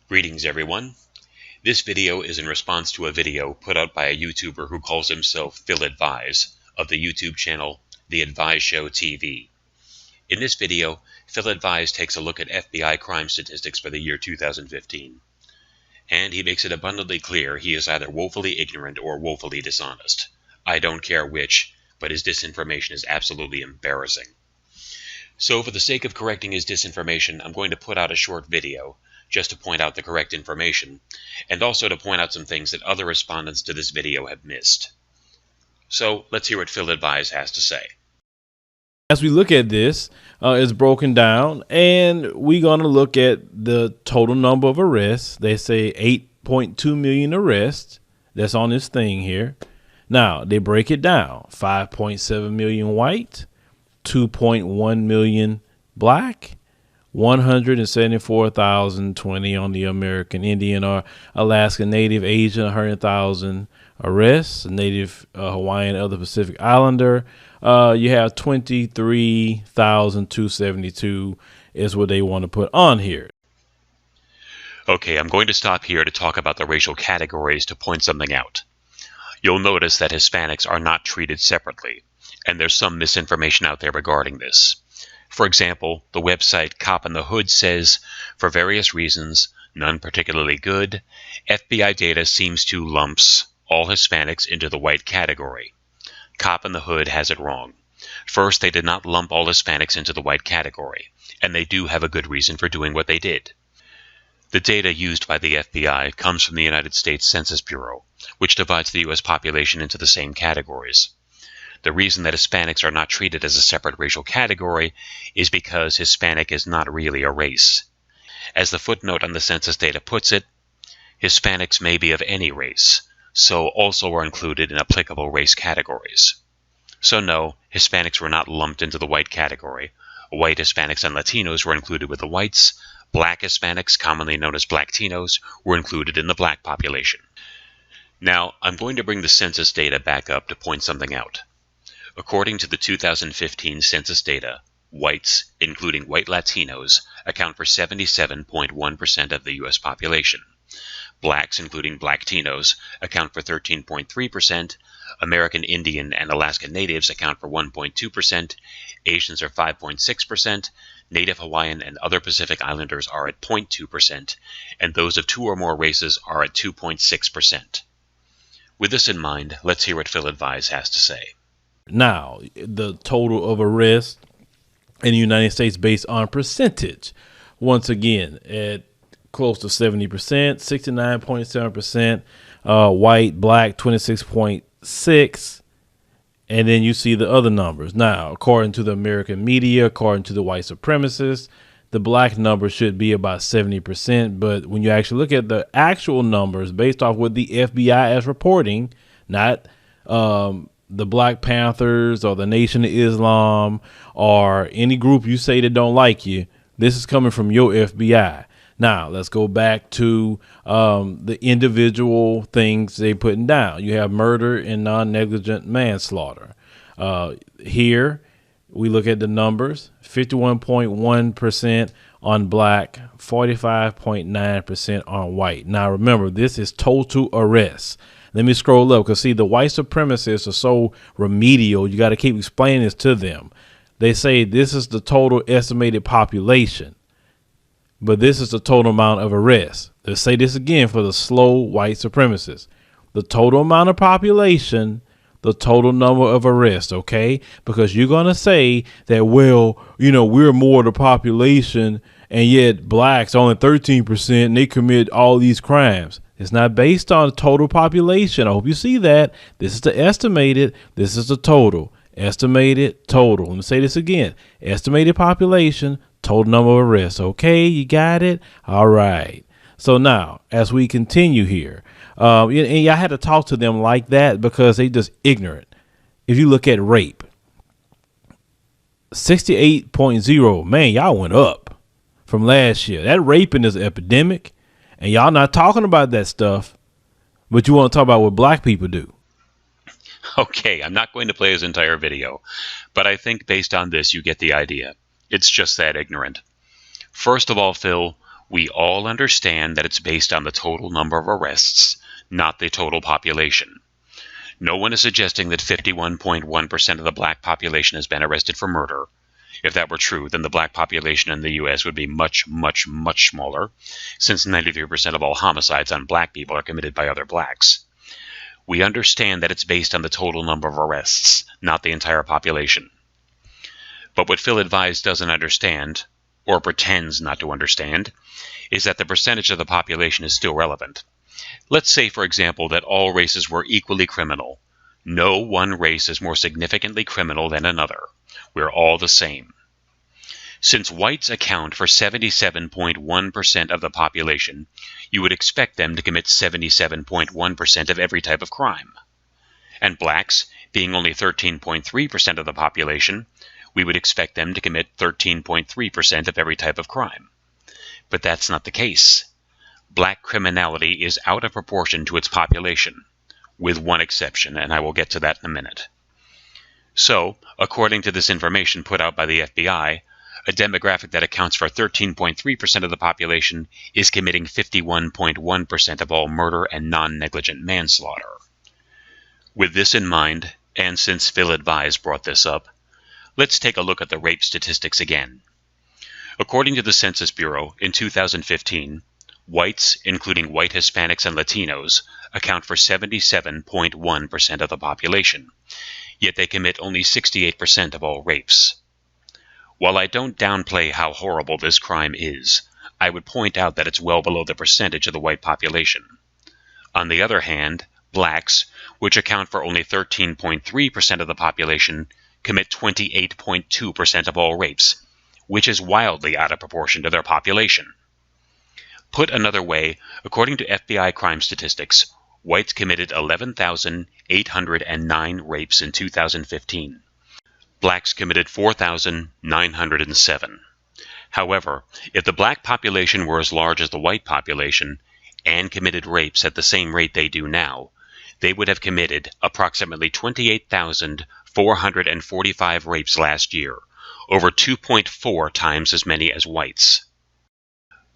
Greetings everyone. This video is in response to a video put out by a YouTuber who calls himself Phil Advise of the YouTube channel The Advise Show TV. In this video, Phil Advise takes a look at FBI crime statistics for the year 2015. And he makes it abundantly clear he is either woefully ignorant or woefully dishonest. I don't care which, but his disinformation is absolutely embarrassing. So for the sake of correcting his disinformation, I'm going to put out a short video just to point out the correct information, and also to point out some things that other respondents to this video have missed. So let's hear what Phil Advise has to say. As we look at this, it's broken down, and we're going to look at the total number of arrests. They say 8.2 million arrests. That's on this thing here. Now, they break it down. 5.7 million white, 2.1 million black, 174,020 on the American Indian or Alaska Native, Asian, 100,000 arrests, Native Hawaiian, other Pacific Islander. You have 23,272 is what they want to put on here. Okay, I'm going to stop here to talk about the racial categories to point something out. You'll notice that Hispanics are not treated separately, and there's some misinformation out there regarding this. For example, the website Cop in the Hood says, for various reasons, none particularly good, FBI data seems to lumps all Hispanics into the white category. Cop in the Hood has it wrong. First, they did not lump all Hispanics into the white category, and they do have a good reason for doing what they did. The data used by the FBI comes from the United States Census Bureau, which divides the U.S. population into the same categories. The reason that Hispanics are not treated as a separate racial category is because Hispanic is not really a race. As the footnote on the census data puts it, Hispanics may be of any race, so also are included in applicable race categories. So no, Hispanics were not lumped into the white category. White Hispanics and Latinos were included with the whites. Black Hispanics, commonly known as Blacktinoes, were included in the black population. Now, I'm going to bring the census data back up to point something out. According to the 2015 census data, whites, including white Latinos, account for 77.1% of the U.S. population. Blacks, including Blacktinoes, account for 13.3%. American Indian and Alaska Natives account for 1.2%. Asians are 5.6%. Native Hawaiian and other Pacific Islanders are at 0.2%. And those of two or more races are at 2.6%. With this in mind, let's hear what Phil Advise has to say. Now, the total of arrests in the United States based on percentage, once again, at close to 70%, 69.7%, white, black, 26.6%, and then you see the other numbers. Now, according to the American media, according to the white supremacists, the black number should be about 70%, but when you actually look at the actual numbers based off what the FBI is reporting, not the Black Panthers or the Nation of Islam or any group you say that don't like you, this is coming from your FBI. Now, let's go back to the individual things they're putting down. You have murder and non-negligent manslaughter. Here, we look at the numbers, 51.1% on black, 45.9% on white. Now, remember, this is total arrests. Let me scroll up because, see, the white supremacists are so remedial. You got to keep explaining this to them. They say this is the total estimated population, but this is the total amount of arrests. Let's say this again for the slow white supremacists. The total amount of population, the total number of arrests, okay? Because you're going to say that, well, you know, we're more the population, and yet blacks only 13%, and they commit all these crimes. It's not based on total population. I hope you see that. This is the estimated. This is the total. Estimated total. Let me say this again. Estimated population, total number of arrests. Okay, you got it? All right. So now, as we continue here, and I had to talk to them like that because they just ignorant. If you look at rape, 68.0, man, y'all went up from last year. That raping is an epidemic. And y'all not talking about that stuff, but you want to talk about what black people do. Okay, I'm not going to play his entire video, but I think based on this you get the idea. It's just that ignorant. First of all, Phil, We all understand that it's based on the total number of arrests, not the total population. No one is suggesting that 51.1% of the black population has been arrested for murder. If that were true, then the black population in the U.S. would be much, much, much smaller, since 93% of all homicides on black people are committed by other blacks. We understand that it's based on the total number of arrests, not the entire population. But what Phil Advise doesn't understand, or pretends not to understand, is that the percentage of the population is still relevant. Let's say, for example, that all races were equally criminal. No one race is more significantly criminal than another. We're all the same. Since whites account for 77.1% of the population, you would expect them to commit 77.1% of every type of crime. And blacks, being only 13.3% of the population, we would expect them to commit 13.3% of every type of crime. But that's not the case. Black criminality is out of proportion to its population, with one exception, and I will get to that in a minute. So, according to this information put out by the FBI, a demographic that accounts for 13.3% of the population is committing 51.1% of all murder and non-negligent manslaughter. With this in mind, and since Phil Advise brought this up, let's take a look at the rape statistics again. According to the Census Bureau, in 2015, whites, including white Hispanics and Latinos, account for 77.1% of the population, yet they commit only 68% of all rapes. While I don't downplay how horrible this crime is, I would point out that it's well below the percentage of the white population. On the other hand, blacks, which account for only 13.3% of the population, commit 28.2% of all rapes, which is wildly out of proportion to their population. Put another way, according to FBI crime statistics, whites committed 11,809 rapes in 2015. Blacks committed 4,907. However, if the black population were as large as the white population and committed rapes at the same rate they do now, they would have committed approximately 28,445 rapes last year, over 2.4 times as many as whites.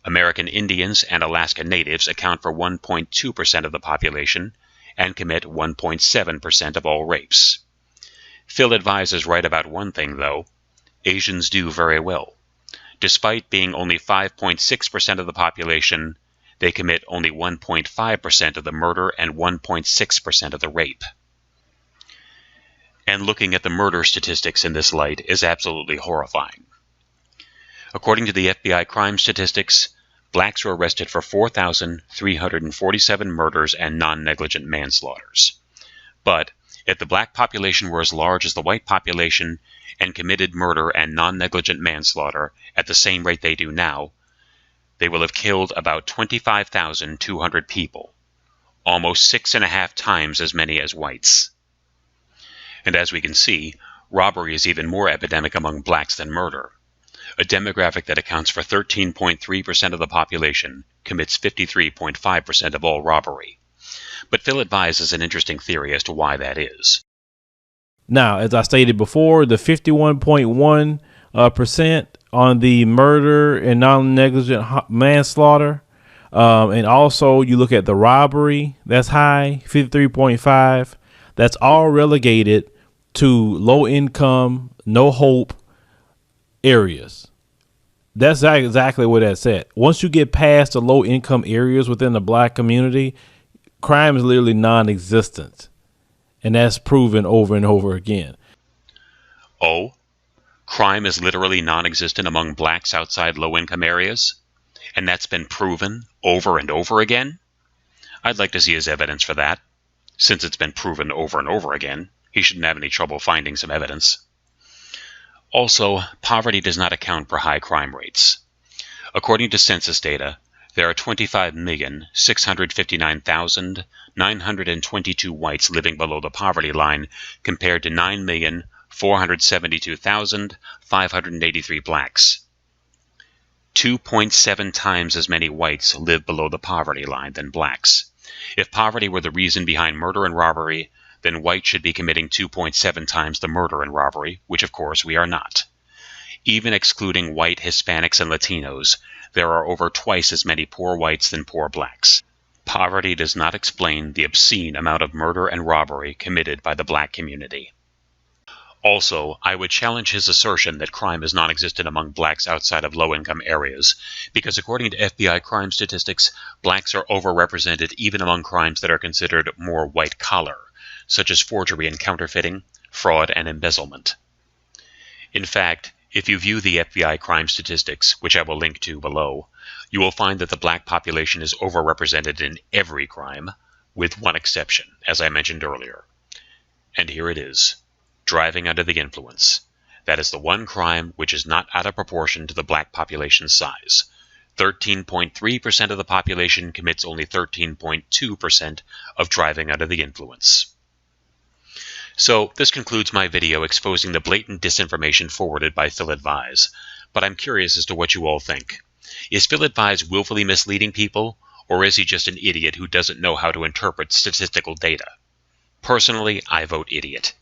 American Indians and Alaska Natives account for 1.2% of the population and commit 1.7% of all rapes. Phil Advise is right about one thing, though. Asians do very well. Despite being only 5.6% of the population, they commit only 1.5% of the murder and 1.6% of the rape. And looking at the murder statistics in this light is absolutely horrifying. According to the FBI crime statistics, blacks were arrested for 4,347 murders and non-negligent manslaughters. But if the black population were as large as the white population and committed murder and non-negligent manslaughter at the same rate they do now, they will have killed about 25,200 people, almost 6.5 times as many as whites. And as we can see, robbery is even more epidemic among blacks than murder. A demographic that accounts for 13.3% of the population commits 53.5% of all robbery. But Phil Advise has an interesting theory as to why that is. Now, as I stated before, the 51.1% on the murder and non-negligent manslaughter, and also you look at the robbery, that's high, 53.5. That's all relegated to low income, no hope areas. That's exactly what that's at. Once you get past the low income areas within the black community, crime is literally non-existent. And that's proven over and over again. Oh, crime is literally non-existent among blacks outside low-income areas? And that's been proven over and over again? I'd like to see his evidence for that. Since it's been proven over and over again, he shouldn't have any trouble finding some evidence. Also, poverty does not account for high crime rates. According to census data, there are 25,659,922 whites living below the poverty line compared to 9,472,583 blacks. 2.7 times as many whites live below the poverty line than blacks. If poverty were the reason behind murder and robbery, then whites should be committing 2.7 times the murder and robbery, which of course we are not. Even excluding white Hispanics and Latinos, there are over twice as many poor whites than poor blacks. Poverty does not explain the obscene amount of murder and robbery committed by the black community. Also, I would challenge his assertion that crime is non-existent among blacks outside of low-income areas, because according to FBI crime statistics, blacks are overrepresented even among crimes that are considered more white-collar, such as forgery and counterfeiting, fraud, and embezzlement. In fact, if you view the FBI crime statistics, which I will link to below, you will find that the black population is overrepresented in every crime, with one exception, as I mentioned earlier. And here it is. Driving under the influence. That is the one crime which is not out of proportion to the black population's size. 13.3% of the population commits only 13.2% of driving under the influence. So, this concludes my video exposing the blatant disinformation forwarded by Phil Advise, but I'm curious as to what you all think. Is Phil Advise willfully misleading people, or is he just an idiot who doesn't know how to interpret statistical data? Personally, I vote idiot.